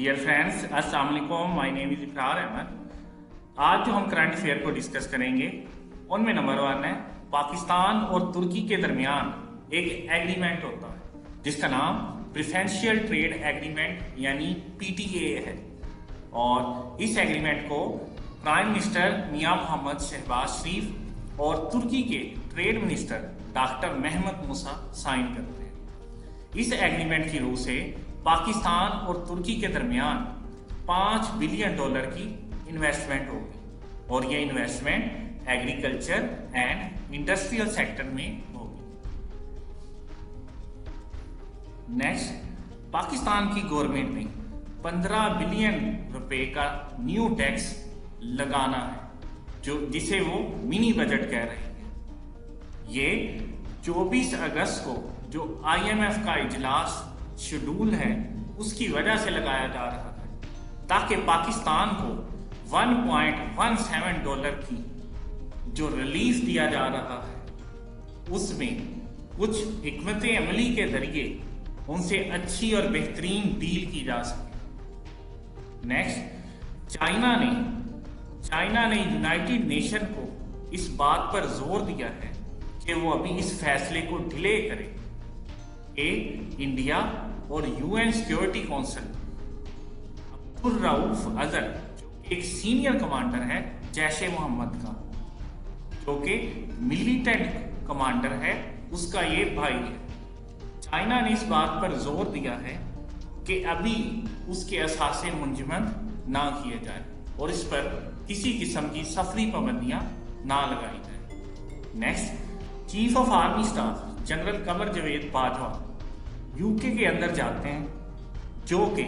Dear friends, अस्सलाम वालेकुम। My name is इकरार अहमद। आज जो हम करंट अफेयर को डिस्कस करेंगे उनमें नंबर 1 है पाकिस्तान और तुर्की के दरमियान एक एग्रीमेंट होता है जिसका नाम प्रेफरेंशियल ट्रेड एग्रीमेंट यानी PTA है। और इस एग्रीमेंट को प्राइम मिनिस्टर मियां मोहम्मद शहबाज शरीफ और तुर्की के ट्रेड मिनिस्टर डॉक्टर महमद मूसा साइन करते हैं। इस एग्रीमेंट की रूह से पाकिस्तान और तुर्की के दरमियान $5 बिलियन की इन्वेस्टमेंट होगी और ये investment agriculture and industrial sector में होगी। नेक्स्ट, पाकिस्तान की गवर्नमेंट ने $15 बिलियन का न्यू टैक्स लगाना है जिसे वो मिनी बजट कह रहे हैं। ये 24 अगस्त को जो IMF का इजलास शेड्यूल है उसकी वजह से लगाया जा रहा है ताकि पाकिस्तान को $1.17 की जो रिलीफ दिया जा रहा है उसमें कुछ हिकमत अमली के जरिए उनसे अच्छी और बेहतरीन डील की जा सके। नेक्स्ट, चाइना ने यूनाइटेड नेशन को इस बात पर जोर दिया है कि वो अभी इस फैसले को डिले करे कि इंडिया और UN security council Abdul Rauf Azhar जो एक सीनियर कमांडर है जैश ए मोहम्मद का, जो कि मिलिटेंट कमांडर है, उसका ये भाई है। चाइना ने इस बात पर जोर दिया है कि अभी उसके असासे मुंजमद ना किए जाए और इस पर किसी किस्म की सफरी पाबंदियां ना लगाई जाए। Next, chief of army staff general Qamar Javed Bajwa UK के अंदर जाते हैं, जो कि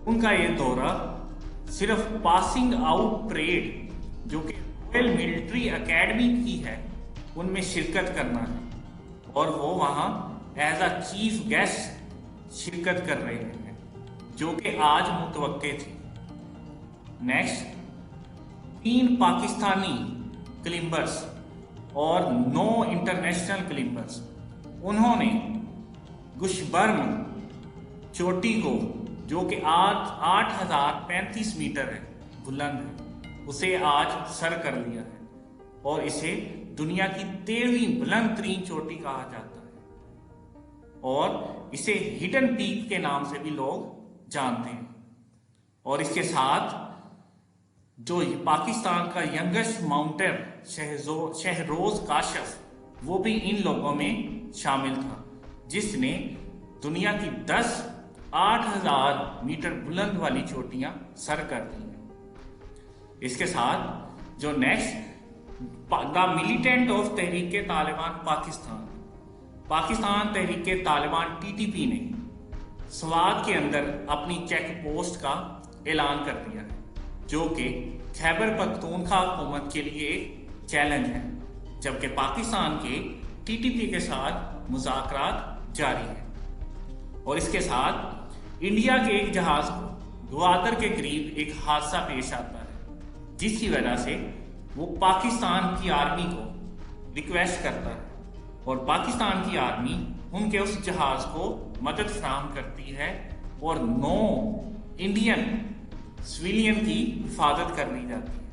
उनका ये दौरा सिर्फ पासिंग आउट परेड जो कि रॉयल मिलिट्री एकेडमी की है उनमें शिरकत करना है और वो वहाँ एज अ चीफ गेस्ट शिरकत कर रहे हैं जो कि आज मुतवक्के थी। नेक्स्ट, 3 पाकिस्तानी क्लिम्बर्स और 9 इंटरनेशनल क्लिम्बर्स उन्होंने गुशबर्म चोटी को जो कि आज 8035 मीटर है बुलंद है, उसे आज सर कर लिया है और इसे दुनिया की 13वीं बुलंद तरीन चोटी कहा जाता है और इसे हिडन पीक के नाम से भी लोग जानते हैं। और इसके साथ जो पाकिस्तान का यंगेस्ट माउंटेन शहरोज काशफ वो भी इन लोगों में शामिल था जिसने दुनिया की 10 8000 मीटर बुलंद वाली चोटियां सर कर दी हैं। इसके साथ जो next the militant of Tehreek Taliban Pakistan Tehreek Taliban TTP ने स्वात के अंदर अपनी चेक पोस्ट का ऐलान कर दिया है जो कि खैबर पख्तूनख्वा हुकूमत के लिए एक चैलेंज है, जबकि पाकिस्तान के TTP के साथ मुज़ाकरात जारी है। और इसके साथ इंडिया के एक जहाज को ग्वादर के करीब एक हादसा पेश आता है जिसकी वजह से वो पाकिस्तान की आर्मी को रिक्वेस्ट करता है और पाकिस्तान की आर्मी उनके उस जहाज को मदद फराहम करती है और 9 इंडियन सिविलियन की हिफाजत कर ली जाती है।